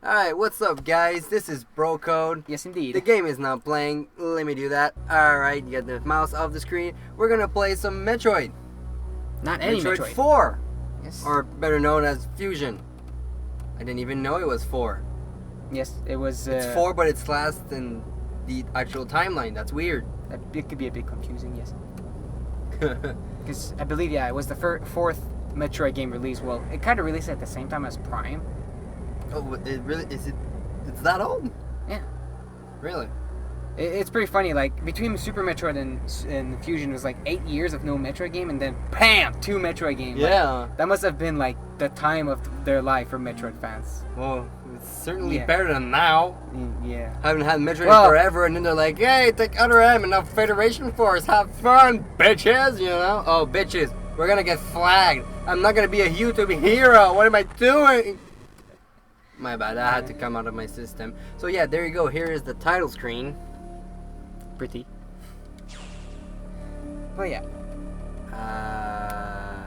Alright, what's up guys? This is Bro Code. Yes, indeed. The game is not playing. Let me do that. Alright, you get the mouse off the screen. We're gonna play some Metroid. Not any Metroid. 4. Yes. Or better known as Fusion. I didn't even know it was 4. Yes, it was... It's 4, but it's last in the actual timeline. That's weird. It could be a bit confusing, yes. Because I believe, yeah, it was the fourth Metroid game released. Well, it kind of released at the same time as Prime. Oh, it really is it? It's that old? Yeah. Really? It's pretty funny. Like between Super Metroid and Fusion, it was like 8 years of no Metroid game, and then bam, 2 Metroid games. Yeah. Like, that must have been like the time of their life for Metroid fans. Well, it's certainly better than now. Yeah. Haven't had Metroid forever, and then they're like, "Hey, take Other M and now Federation Force, have fun, bitches!" You know? Oh, bitches, we're gonna get flagged. I'm not gonna be a YouTube hero. What am I doing? My bad, that had to come out of my system. So yeah, there you go. Here is the title screen. Pretty. But yeah.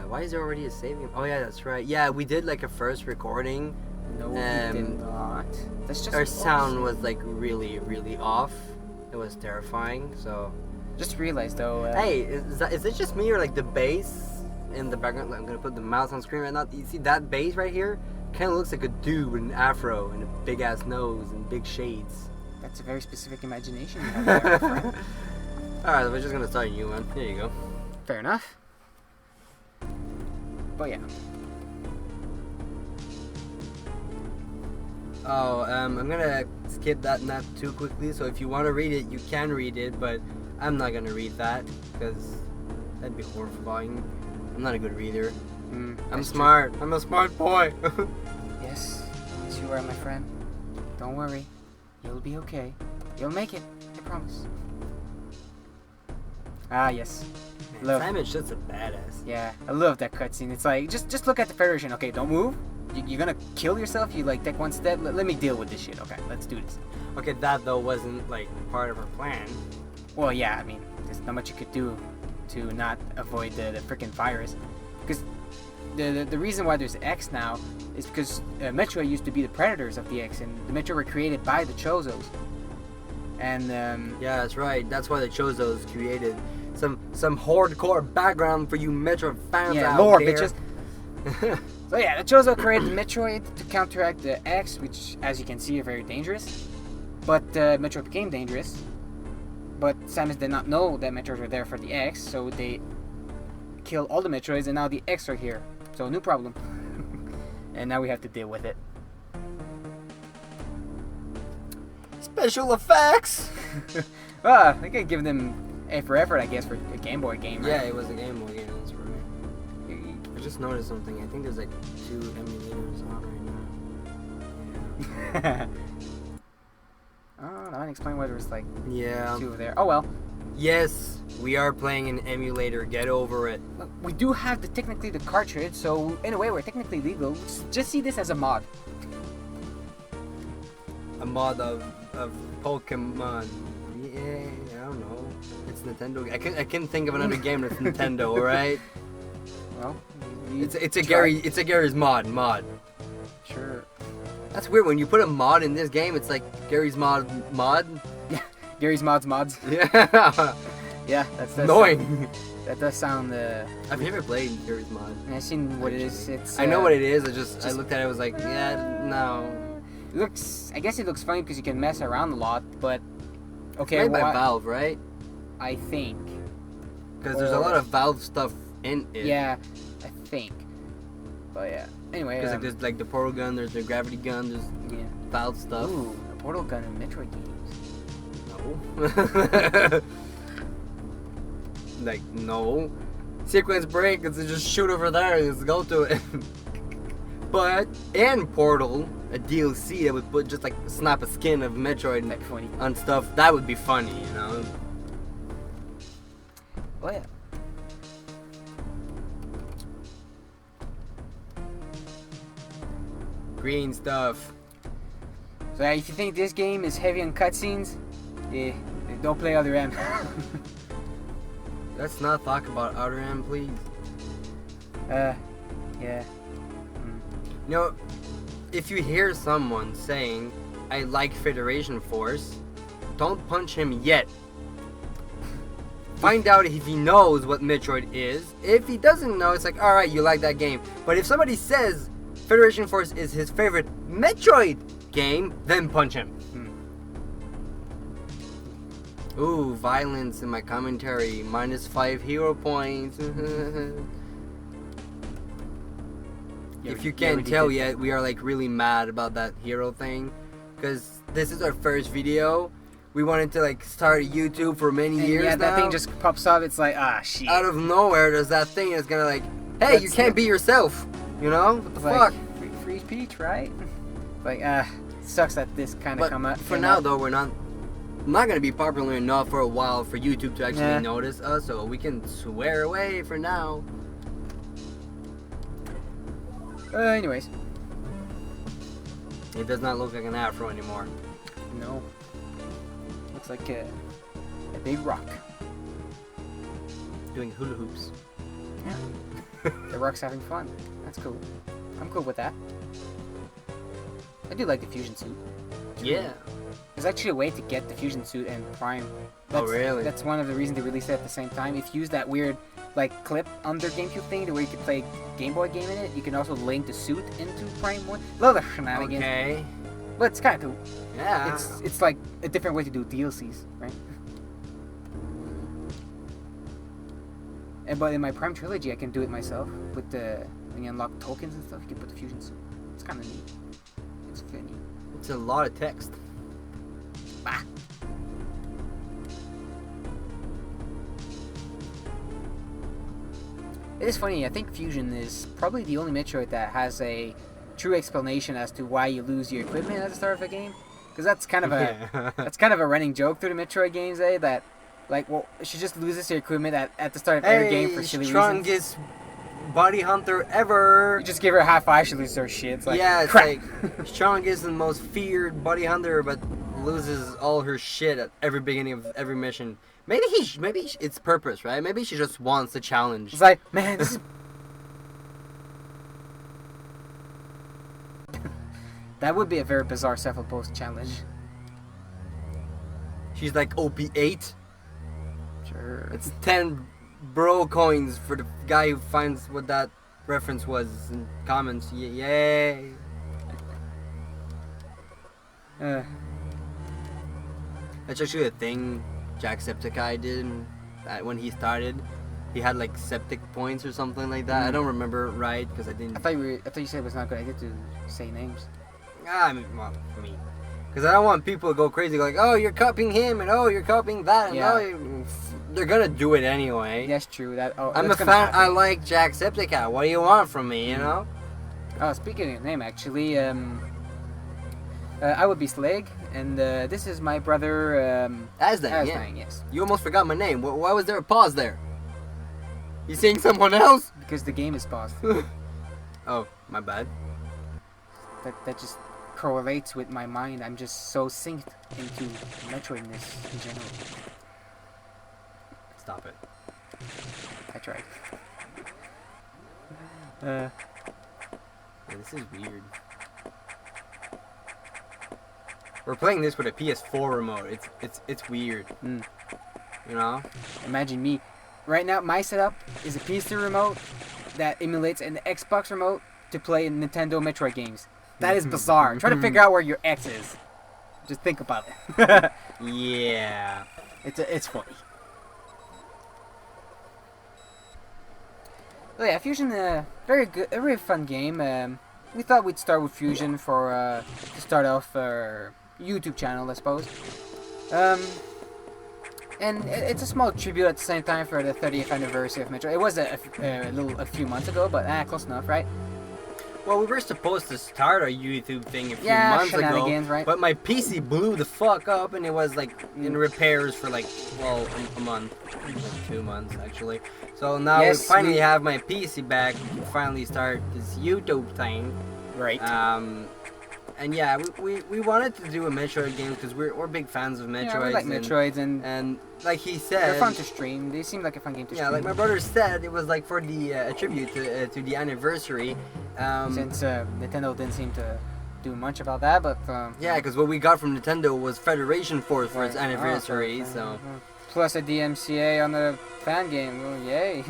Why is there already a saving? Oh yeah, that's right. Yeah, we did like a first recording. No, we did not. That's just our sound was like really, really off. It was terrifying. So. Just realized though. Hey, is it just me or like the bass in the background? I'm gonna put the mouse on screen right now. You see that bass right here? Kind of looks like a dude with an afro and a big ass nose and big shades. That's a very specific imagination you have there, friend. Alright, we're just gonna start a new one. There you go. Fair enough. But yeah. Oh, I'm gonna skip that not too quickly, so if you want to read it, you can read it, but I'm not gonna read that, because that'd be horrifying. I'm not a good reader. I'm smart. True. I'm a smart boy. Yes, you are, my friend. Don't worry. You'll be okay. You'll make it. I promise. Ah, yes. Man, Simon's just a badass. Yeah, I love that cutscene. It's like, just look at the Federation. Okay, don't move. You're gonna kill yourself. You like take one step. Let me deal with this shit. Okay, let's do this. Okay, that though wasn't like part of our plan. Well, yeah. I mean, there's not much you could do to not avoid the freaking virus. Because the reason why there's X now is because Metroid used to be the predators of the X, and the Metroid were created by the Chozos. And yeah, that's right. That's why the Chozos created some hardcore background for you Metroid fans out lore, there. Bitches. So yeah, the Chozo created Metroid to counteract the X, which, as you can see, are very dangerous. But Metroid became dangerous. But Samus did not know that Metroids were there for the X, so they killed all the Metroids, and now the X are here. So new problem. And now we have to deal with it. Special effects! Well, I could give them A for effort, I guess, for a Game Boy game, right? Yeah, it was a Game Boy game, that's right. I just noticed something. I think there's like 2 emulators on right now. Oh, that might explain why there's like 2 there. Oh well. Yes, we are playing an emulator. Get over it. Look, we do have technically the cartridge, so in a way we're technically legal. Just see this as a mod. A mod of Pokemon. Yeah, I don't know. It's Nintendo. I can't think of another game that's Nintendo. All right. Well, it's a Gary's mod. Sure. That's weird. When you put a mod in this game, it's like Gary's mod. Yeah, Gary's mods. Yeah. Yeah, that's annoying. That does sound. I've never played Gary's mod. I've seen what it is. It's. I know what it is. I looked at it. I was like, yeah, no. It looks. I guess it looks funny because you can mess around a lot, but okay. It's made by Valve, right? I think. Because there's a lot of Valve stuff in it. Yeah, I think. But yeah. Anyway. Because there's like the portal gun, there's the gravity gun, there's Valve stuff. Ooh, a portal gun in Metroid games. No. Like, no. Sequence break, it's just shoot over there, just go to it. But in Portal, a DLC that would put just like snap a skin of Metroid on stuff, that would be funny, you know? Oh yeah. Green stuff. So if you think this game is heavy on cutscenes, don't play Other M. Let's not talk about Other M, please. Yeah. You know, if you hear someone saying, I like Federation Force, don't punch him yet. Find out if he knows what Metroid is. If he doesn't know, it's like, alright, you like that game. But if somebody says Federation Force is his favorite Metroid game, then punch him. Ooh, violence in my commentary. -5 hero points. If you can't tell yet, we are like really mad about that hero thing. Because this is our first video. We wanted to like start YouTube for many years now. That thing just pops up. It's like, ah, shit. Out of nowhere, there's that thing that's gonna like, hey, you can't be yourself. You know? What the fuck? Free speech, right? Like, sucks that this kind of come up. For now, though, we're not gonna be popular enough for a while for YouTube to actually notice us, so we can swear away for now. Anyways. It does not look like an afro anymore. No. Looks like a big rock. Doing hula hoops. Yeah. The rock's having fun. That's cool. I'm cool with that. I do like the fusion suit. Yeah. There's actually a way to get the fusion suit and Prime. Oh, really? That's one of the reasons they released it at the same time. If you use that weird like clip under GameCube thing, the way you can play Game Boy game in it, you can also link the suit into Prime 1. Love the shenanigans. Okay. But it's kind of cool. Yeah. It's like a different way to do DLCs, right? But in my Prime Trilogy, I can do it myself. With when you unlock tokens and stuff, you can put the fusion suit. It's kind of neat. It's funny. It's a lot of text. Bah. It is funny. I think Fusion is probably the only Metroid that has a true explanation as to why you lose your equipment at the start of a game. Because that's kind of a running joke through the Metroid games, that like, well, she just loses her equipment at the start of every game for silly reasons. Strongest body hunter ever. You just give her a half eye, she loses her shit. It's like, yeah, it's crap. like strongest and most feared body hunter, but loses all her shit at every beginning of every mission. Maybe it's purpose, right? Maybe she just wants the challenge. It's like, man, this is... That would be a very bizarre self-imposed challenge. She's like OP8. Sure. It's 10 bro coins for the guy who finds what that reference was in comments. Yay. That's actually a thing Jacksepticeye did when he started. He had like septic points or something like that. I don't remember right because I didn't. I thought you said it was not a good idea to say names. I mean, well, for me, because I don't want people to go crazy like, oh, you're copying him and oh, you're copying that. And, oh, they're gonna do it anyway. That's true. I'm a fan. I like Jacksepticeye. What do you want from me? You know. Oh, speaking of name, actually, I would be Slag, and this is my brother. AZZDINGE, yes. You almost forgot my name. Why was there a pause there? You seeing someone else? Because the game is paused. Oh, my bad. That just correlates with my mind. I'm just so synced into Metroidness in general. Stop it. I tried. Yeah, this is weird. We're playing this with a PS4 remote. It's weird. You know? Imagine me. Right now, my setup is a PS3 remote that emulates an Xbox remote to play Nintendo Metroid games. That is bizarre. Try to figure out where your X is. Just think about it. Yeah. It's funny. So yeah, Fusion, very good, a very fun game. We thought we'd start with Fusion to start off our YouTube channel, I suppose. And it's a small tribute at the same time for the 30th anniversary of Metroid. It was a few months ago, but close enough, right? Well, we were supposed to start our YouTube thing a few months ago, right? But my PC blew the fuck up, and it was like in repairs for like, well, a month, 2 months actually. So now we finally have my PC back. We can finally start this YouTube thing. Right. And yeah, we wanted to do a Metroid game because we're big fans of Metroids. Yeah, we like Metroids and like he said, they're fun to stream. They seem like a fun game to stream. Yeah, like my brother said, it was like for the a tribute to the anniversary. Since Nintendo didn't seem to do much about that, but Yeah, because what we got from Nintendo was Federation Force for its anniversary, so... Plus a DMCA on the fan game. Well, yay.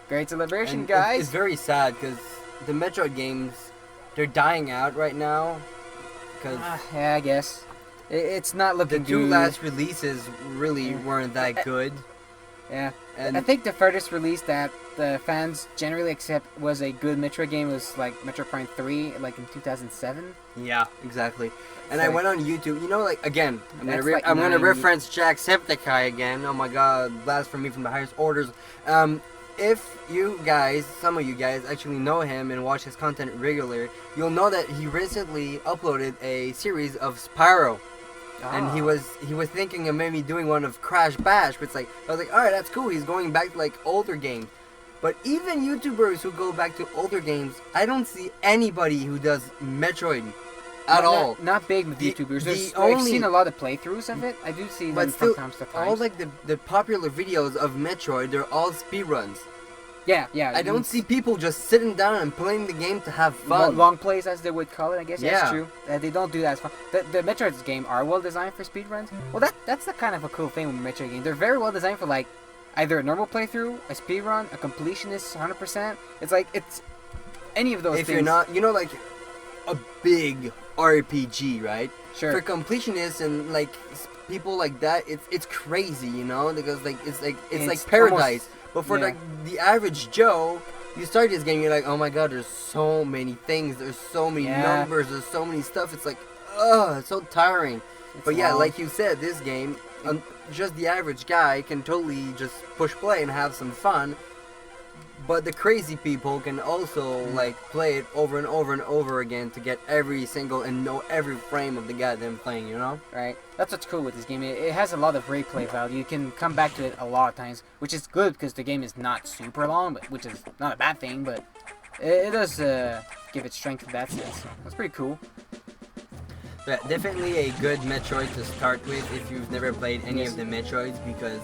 Great celebration, And guys. It's very sad, because the Metroid games, they're dying out right now. Because yeah, I guess. It's not looking the two good. last releases really weren't that good. Yeah. And I think the furthest release that the fans generally accept was a good Metroid game was like Metroid Prime 3, like in 2007. Yeah, exactly. And It's I like- went on YouTube. You know, like again, I'm That's gonna like I'm gonna 9 reference Jacksepticeye again. Oh my God, blasphemy from the highest orders. If you guys, some of you guys actually know him and watch his content regularly, you'll know that he recently uploaded a series of Spyro. And he was thinking of maybe doing one of Crash Bash, but it's like I was like, all right, that's cool. He's going back to like older games. But even YouTubers who go back to older games, I don't see anybody who does Metroid at all. Not big with The- YouTubers. the I've only- seen a lot of playthroughs of it. I do see them But still, from time to time. all like the popular videos of Metroid, they're all speedruns. yeah. I don't see people just sitting down and playing the game to have fun. long plays, as they would call it. I guess Yeah. that's true. They don't do that as fun. The Metroid's game are well designed for speedruns. Well, that's the kind of a cool thing with Metroid games. They're very well designed for like either a normal playthrough, a speedrun, a completionist, 100%. It's like it's any of those If things. you're not, you know, like a big RPG, right? Sure. For completionists and like people like that, it's crazy, you know, because like it's It's like paradise. almost- But for yeah. like the average Joe, you start this game, you're like, oh my God, there's so many things, there's so many Yeah. numbers, there's so many stuff. It's like, ugh, it's so tiring. It's But yeah, long. like you said, this game, just the average guy can totally just push play and have some fun. But the crazy people can also like play it over and over and over again to get every single and know every frame of the goddamn thing, you know? Right. That's what's cool with this game. It has a lot of replay value. You can come back to it a lot of times, which is good because the game is not super long, but which is not a bad thing. But it does give it strength in that sense. That's pretty cool. Yeah, definitely a good Metroid to start with if you've never played any Yes. of the Metroids, because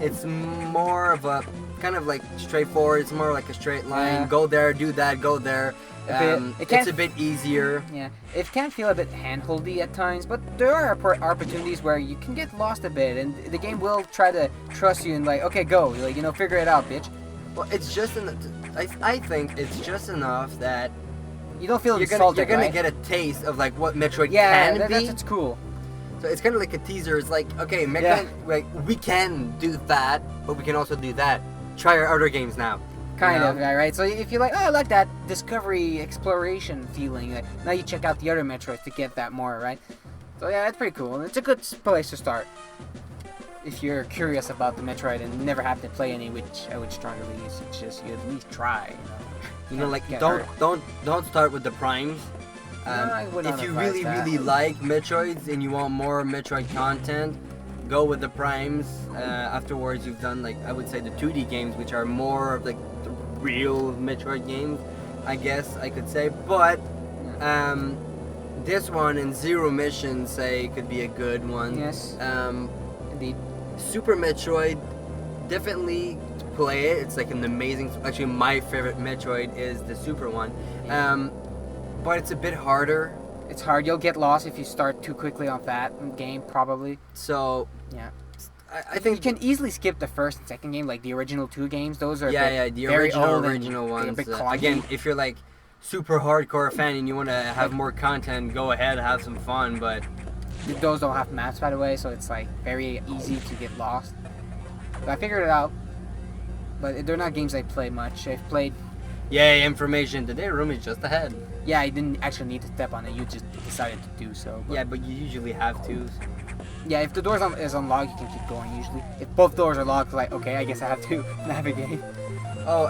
it's more of a kind of like straightforward. It's more like a straight line. Yeah. Go there, do that, go there. It can't- It's a bit easier. Yeah, it can feel a bit handholdy at times, but there are opportunities where you can get lost a bit, and the game will try to trust you and like, okay, go, like, figure it out, bitch. Well, it's just I think it's just enough that You don't feel you're insulted, gonna right? get a taste of like what Metroid yeah, can be. that's what's cool. So it's kind of like a teaser. It's like, okay, Metroid, like we can do that, but we can also do that. Try our other games now. Kind You of, know? right? So if you like, oh, I like that discovery exploration feeling, like, now you check out the other Metroids to get that more, right? So yeah, it's pretty cool. It's a good place to start if you're curious about the Metroid and never have to play any, which I would strongly suggest you at least try. You know, like Get don't hurt. don't start with the primes. I would not If you advise really that. really like Metroids and you want more Metroid content, go with the primes. Afterwards, you've done like I would say the 2D games, which are more of like the real Metroid games, I guess I could say. But this one and Zero Mission say could be a good one. Yes, indeed. Super Metroid, definitely play it. It's like an amazing. Actually, my favorite Metroid is the Super one. But it's a bit harder. It's hard. You'll get lost if you start too quickly on that game, probably. So Yeah. I You think can easily skip the first and second game, like the original 2 games. Those are the very old and original a ones. bit clunky. Again, if you're like super hardcore fan and you want to have more content, go ahead, have some fun. But those don't have maps, by the way, so it's like very easy to get lost. But I figured it out. But they're not games I play much. I've played. yay, information! Today room is just ahead. Yeah, I didn't actually need to step on it. You just decided to do so. But Yeah, but you usually have to. yeah, if the door is unlocked, you can keep going usually. If both doors are locked, like, okay, I guess I have to navigate. Oh,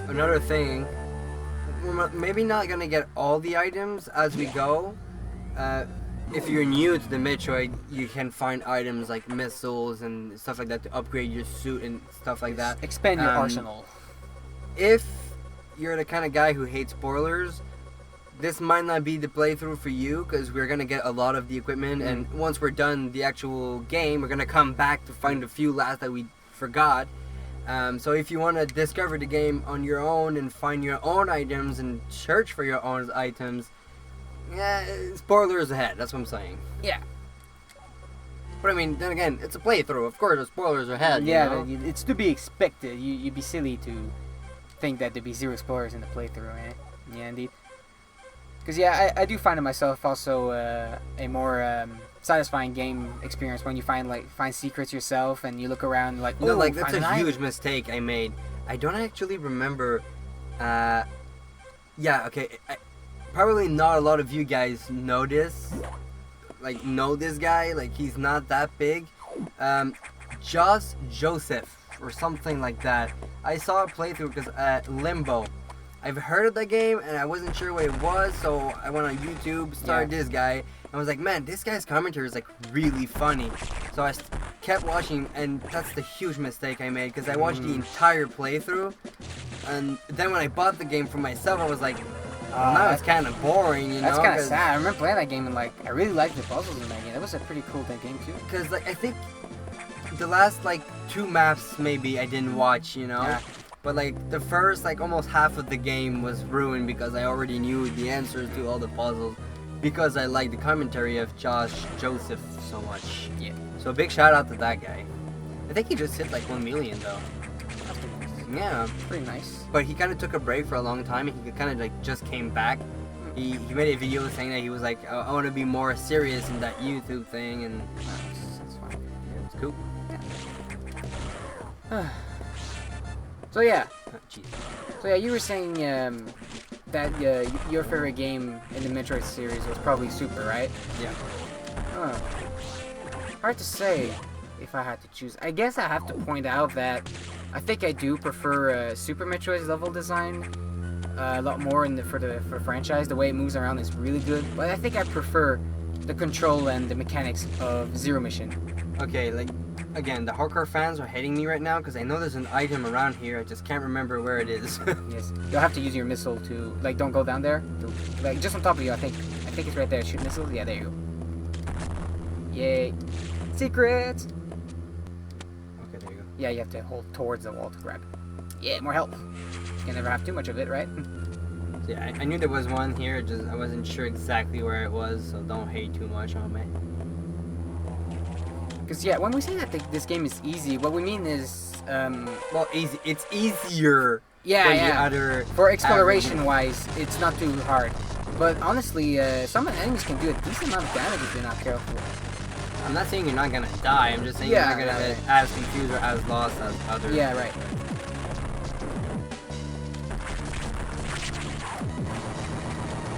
another thing. We're maybe not gonna get all the items as we go. If you're new to the Metroid, you can find items like missiles and stuff like that to upgrade your suit and stuff like that. Expand your arsenal. If you're the kind of guy who hates spoilers, this might not be the playthrough for you, because we're gonna get a lot of the equipment, and once we're done the actual game, we're gonna come back to find a few last that we forgot. So if you want to discover the game on your own and find your own items and search for your own items, Yeah, spoilers ahead. That's what I'm saying. Yeah. But I mean, then again, it's a playthrough. Of course, the spoilers are ahead. Yeah, you know? it's to be expected. You'd be silly to think that there'd be zero spoilers in the playthrough, eh? Yeah, indeed. Because yeah, I do find it myself also a more satisfying game experience when you find secrets yourself and you look around like, You know, "Ooh, like that's find a an huge item." mistake I made. I don't actually remember. Yeah, okay. Probably not a lot of you guys know this. Like, know this guy. Like, he's not that big. Josh Joseph or something like that. I saw a playthrough because Limbo. I've heard of the game and I wasn't sure what it was, so I went on YouTube, started this guy, and was like, man, this guy's commentary is like really funny. So I kept watching, and that's the huge mistake I made because I watched the entire playthrough, and then when I bought the game for myself, I was like, now it's kind of boring, you know? That's kind of sad. I remember playing that game and like I really liked the puzzles in that game. That was a pretty cool game too. Because like I think the last like 2 maps maybe I didn't watch, you know? Yeah. But like the first like almost half of the game was ruined because I already knew the answers to all the puzzles because I like the commentary of Josh Joseph so much. Yeah. So a big shout out to that guy. I think he just hit like 1 million though. That's pretty nice. Yeah. Pretty nice. But he kind of took a break for a long time and he kind of like just came back. He made a video saying that he was like, I want to be more serious in that YouTube thing, and That's fine. yeah, it's cool. So yeah. Oh, jeez. So yeah, you were saying that your favorite game in the Metroid series was probably Super, right? Yeah. Huh. Hard to say if I had to choose. I guess I have to point out that I think I do prefer Super Metroid's level design a lot more for the franchise. The way it moves around is really good, but I think I prefer the control and the mechanics of Zero Mission. Okay, like, again, the hardcore fans are hating me right now because I know there's an item around here. I just can't remember where it is. Yes, you'll have to use your missile to don't go down there. Like just on top of you, I think it's right there. Shoot missiles. Yeah, there you go. Yay! Secrets. Okay, there you go. Yeah, you have to hold towards the wall to grab it. Yeah, more health. You can never have too much of it, right? So yeah, I knew there was one here. Just I wasn't sure exactly where it was, so don't hate too much on me. Because yeah, when we say that this game is easy, what we mean is Well, easy. It's easier. yeah, than yeah. The other For exploration wise, it's not too hard. But honestly, some enemies can do a decent amount of damage if you're not careful. I'm not saying you're not gonna die. I'm just saying Yeah, you're not gonna yeah, get as confused or as lost as others. Yeah, right.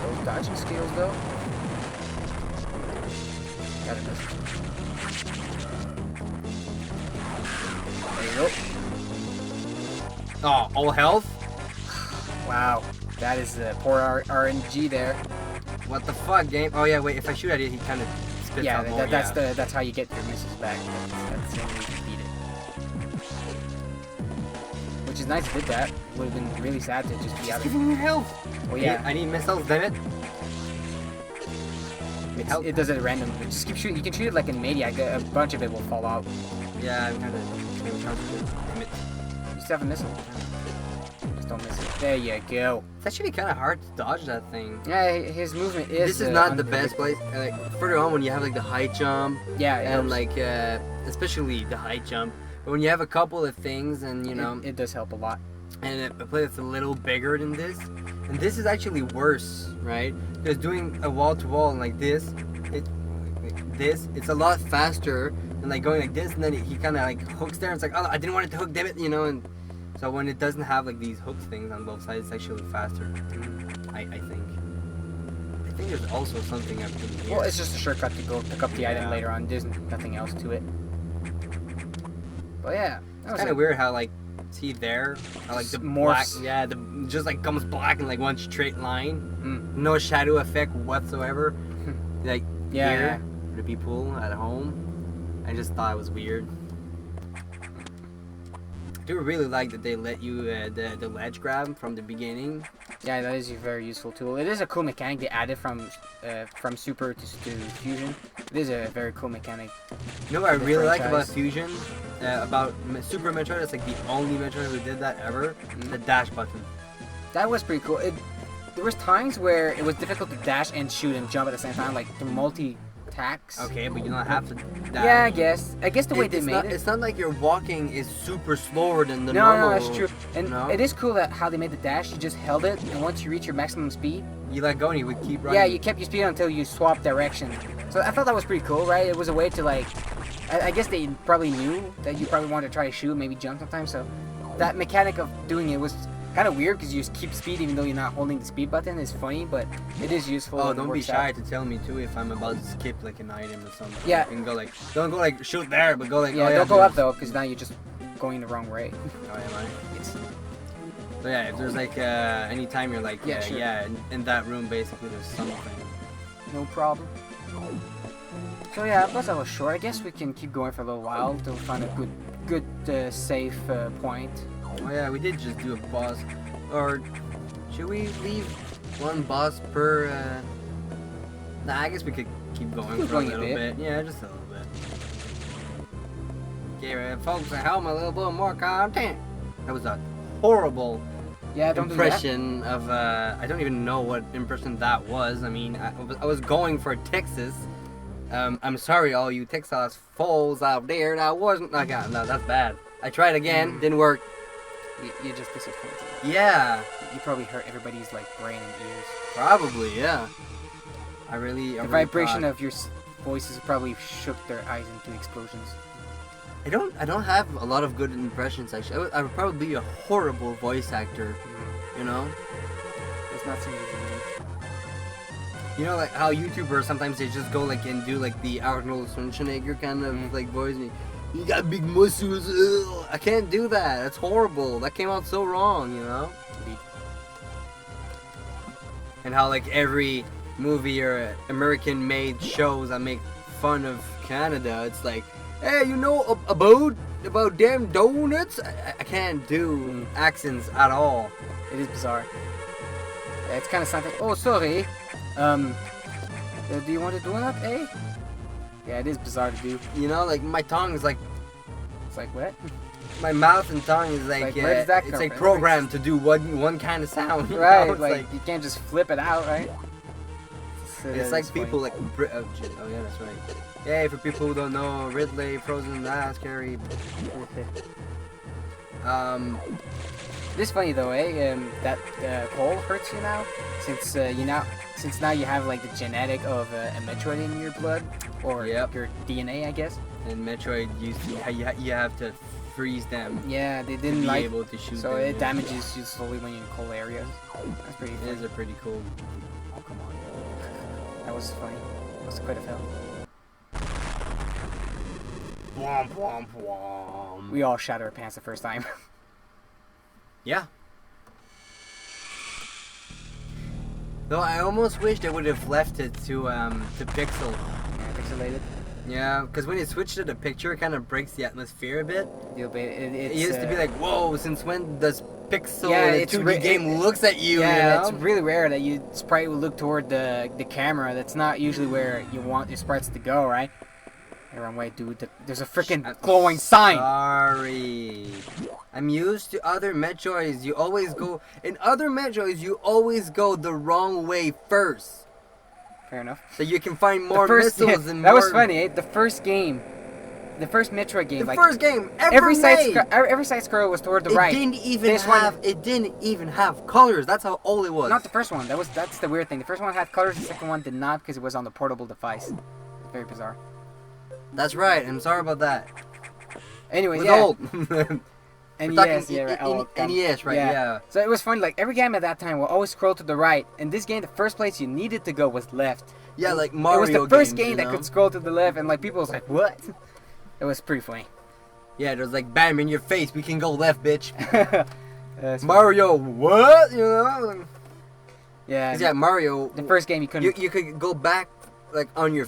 Those dodging skills, though. Gotta miss. There you go. Oh, all health? Wow, that is poor RNG there. What the fuck, game? Oh yeah, wait. If I shoot at it, he kind of spits Yeah, out more. that's how you get your missiles back. That's the only way to beat it. Which is nice it did that. Would have been really sad to just be out of it. giving me health. Well, yeah, I need missiles, damn it. it does it at random. Just keep shooting. You can shoot it like in Maniac. A bunch of it will fall out. Yeah, I'm kind of damn it. You still have a missile. Just don't miss it. There you go. It's actually kind of hard to dodge that thing. Yeah, his movement is. This is not the best place. Like further on, when you have like the high jump, Yeah, it and helps. like especially the high jump. But when you have a couple of things, and you know, it does help a lot. and a place that's a little bigger than this, and this is actually worse, right? Because doing a wall to wall like this, it's a lot faster than like going like this, and then he kind of like hooks there. And it's like, oh, I didn't want it to hook, damn it, you know. And so when it doesn't have like these hook things on both sides, it's actually faster. I think. I think there's also something up in here. Well, it's just a shortcut to go pick up the item Yeah. later on. There's nothing else to it. But yeah, that was kind of weird how like see there, how like the black, Morphs. yeah, the just like comes black in like one straight line, no shadow effect whatsoever. Like Yeah, here, yeah. for the people at home, I just thought it was weird. I do really like that they let you the ledge grab from the beginning. Yeah, that is a very useful tool. It is a cool mechanic they added from Super to Fusion. It is a very cool mechanic. You know what I The really like about franchise. Fusion, about Super Metroid? It's like the only Metroid who did that ever. The dash button. That was pretty cool. there was times where it was difficult to dash and shoot and jump at the same time, like the multi-attacks. Okay, but you don't have to dash. Yeah, I guess. I guess the way they it's made not, it. It's not like your walking is super slower than the No, normal. no, that's true. And no? it is cool that how they made the dash. You just held it, and once you reach your maximum speed, You let go and you would keep running. yeah, you kept your speed until you swap direction. So I thought that was pretty cool, right? It was a way to like, I guess they probably knew that you probably wanted to try to shoot, maybe jump sometimes. So that mechanic of doing it was kind of weird because you just keep speed even though you're not holding the speed button. It's funny, but it is useful. Oh, and don't be works shy out. to tell me too if I'm about to skip like an item or something. Yeah. You can go like, don't go like shoot there, but go like. Yeah, oh, don't go dude. up though, because now you're just going the wrong way. Oh, am I? It's, So yeah, if there's like any time you're like, Yeah, sure. in that room basically there's something. no problem. So yeah, plus that was short. I guess we can keep going for a little while to find a good safe point. Oh yeah, we did just do a boss. Or should we leave one boss per? Nah, I guess we could keep going Keep for going a a little bit. bit. Yeah, just a little bit. Okay, folks, I help a little bit more content. That was a horrible Yeah, don't do that. impression of I don't even know what impression that was. I mean, I was going for Texas. I'm sorry, all you Texas fools out there. That wasn't. No, that's bad. I tried again, didn't work. You're just disappointed. Yeah, You probably hurt everybody's like brain and ears. probably. Yeah. I really. The vibration of your voices probably shook their eyes into explosions. I don't have a lot of good impressions actually. I would probably be a horrible voice actor. You know. It's not so easy. You know, like how YouTubers sometimes they just go like and do like the Arnold Schwarzenegger kind of like voice. And you got big muscles. Ugh. I can't do that. That's horrible. That came out so wrong. You know. Indeed. And how like every movie or American-made shows that make fun of Canada, it's like, hey, you know about damn donuts? I can't do accents at all. It is bizarre. Yeah, it's kind of something. Oh, sorry. Do you want to do that, eh? Yeah, it is bizarre to do. You know, like my tongue is like, It's like what? my mouth and tongue is like, Like, where does that it's come like from? programmed to do one kind of sound. you Right, know? It's like you can't just flip it out, right? It's like people like oh yeah, that's right. Hey, for people who don't know, Ridley, Frozen, that's scary. This funny though, eh? That hole hurts you now, since now you have like the genetic of a Metroid in your blood, or Yep. your DNA, I guess. And Metroid used to you have to freeze them Yeah, they to didn't be like, able to shoot so them. it yeah. damages you slowly when you're in cold areas. That's pretty It funny. is a pretty cool. Oh come on, that was funny. That was quite a fail. Womp womp womp. We all shat our pants the first time. Yeah. Though I almost wish they would have left it to pixel. Yeah, pixelated. Yeah, because when you switch to the picture, it kind of breaks the atmosphere a bit. It's, It used to be like, whoa, since when does pixel Yeah, in a it's 2D game looks at you? yeah, you it's know? really rare that your sprite will look toward the camera. That's not usually where you want your sprites to go, right? Hey, wrong way, dude. There's a freaking glowing sign. Sorry. I'm used to other Metroids. You always go the wrong way first. Fair enough. So you can find more First, missiles and that more... was funny. Eh? The first game, the first Metroid game, The like first game ever every made. side scroll was toward the It right. didn't even This one- have. It didn't even have colors. That's how old it was. Not the first one. That's the weird thing. The first one had colors. The second one did not because it was on the portable device. It's very bizarre. That's right. I'm sorry about that. Anyway, It was yeah. old. And We're yes, talking yeah, right. Oh, NES, right? Yeah. So it was funny. Like every game at that time will always scroll to the right. In this game, the first place you needed to go was left. Yeah, like Mario. It was the first games, game you that know? could scroll to the left, and like people was like, "What?" It was pretty funny. Yeah, there's like bam in your face. We can go left, bitch. It's Mario, what? You know? Yeah. 'Cause yeah, Mario. The first game you couldn't. You could go back like on your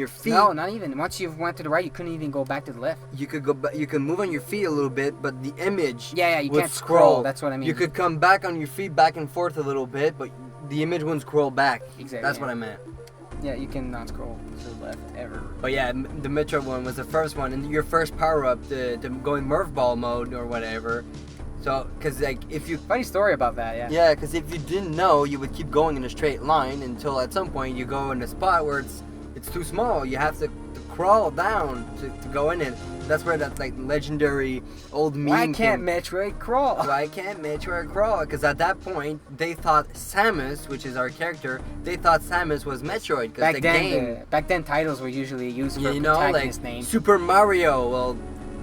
feet. No, not even. Once you went to the right, you couldn't even go back to the left. You could go back. You can move on your feet a little bit, but the image. Yeah, you would can't scroll. That's what I mean. You could come back on your feet, back and forth a little bit, but the image wouldn't scroll back. Exactly. That's yeah. what I meant. Yeah, you can not scroll to the left ever. But yeah, the Metro one was the first one, and your first power up to go in Murph Ball mode or whatever. So, because like if you Funny story about that, yeah. yeah, because if you didn't know, you would keep going in a straight line until at some point you go in a spot where it's too small. You have to crawl down to go in it. That's where that like legendary old meme. Why can't Metroid crawl? Why can't Metroid crawl? Because at that point they thought Samus, which is our character, they thought Samus was Metroid. Because the game back then titles were usually used for protagonist names. Super Mario. Well,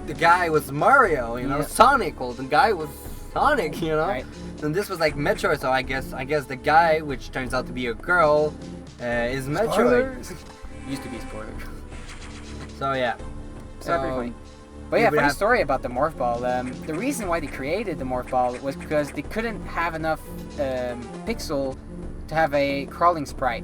the guy was Mario. You know, Sonic. Well, the guy was Sonic. You know, right. And this was like Metroid. So I guess the guy, which turns out to be a girl, is Metroid. Spoilers. Used to be spoiler. So yeah. So, but yeah, funny story about the Morph Ball. The reason why they created the Morph Ball was because they couldn't have enough pixel to have a crawling sprite.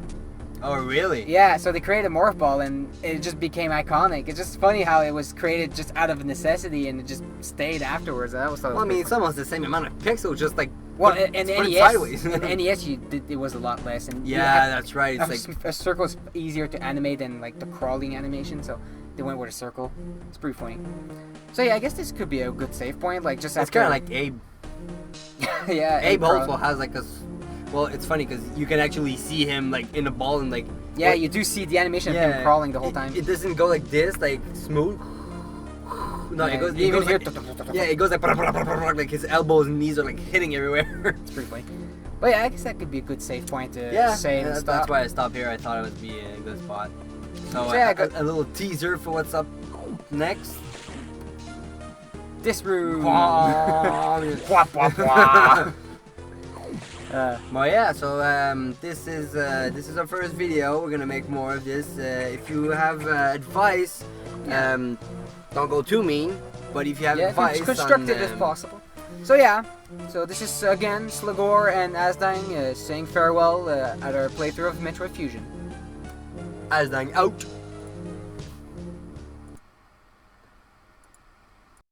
Oh, really? Yeah, so they created a Morph Ball and it just became iconic. It's just funny how it was created just out of necessity and it just stayed afterwards. That was. Well, I mean, it's almost the same amount of pixels, just like. Well, in NES, sideways. in NES, it was a lot less. And yeah, that's right. It's like a circle is easier to animate than like the crawling animation, so they went with a circle. It's pretty funny. So yeah, I guess this could be a good save point. Like just it's kind of like Abe. Yeah, Abe also has like a. Well, it's funny because you can actually see him like in a ball and like. Yeah, you do see the animation of him crawling the whole time. It doesn't go like this, like smooth. No, yeah, it goes. It goes like, yeah, it goes like his elbows and knees are like hitting everywhere. It's pretty funny. But yeah, I guess that could be a good save point to save and stop. That's why I stopped here. I thought it would be a good spot. So yeah, a little teaser for what's up next. This room. Well, yeah. So this is our first video. We're gonna make more of this. If you have advice, don't go too mean. But if you have advice, constructive as possible. So yeah. So this is again Sligor and AZZDINGE saying farewell at our playthrough of Metroid Fusion. AZZDINGE out.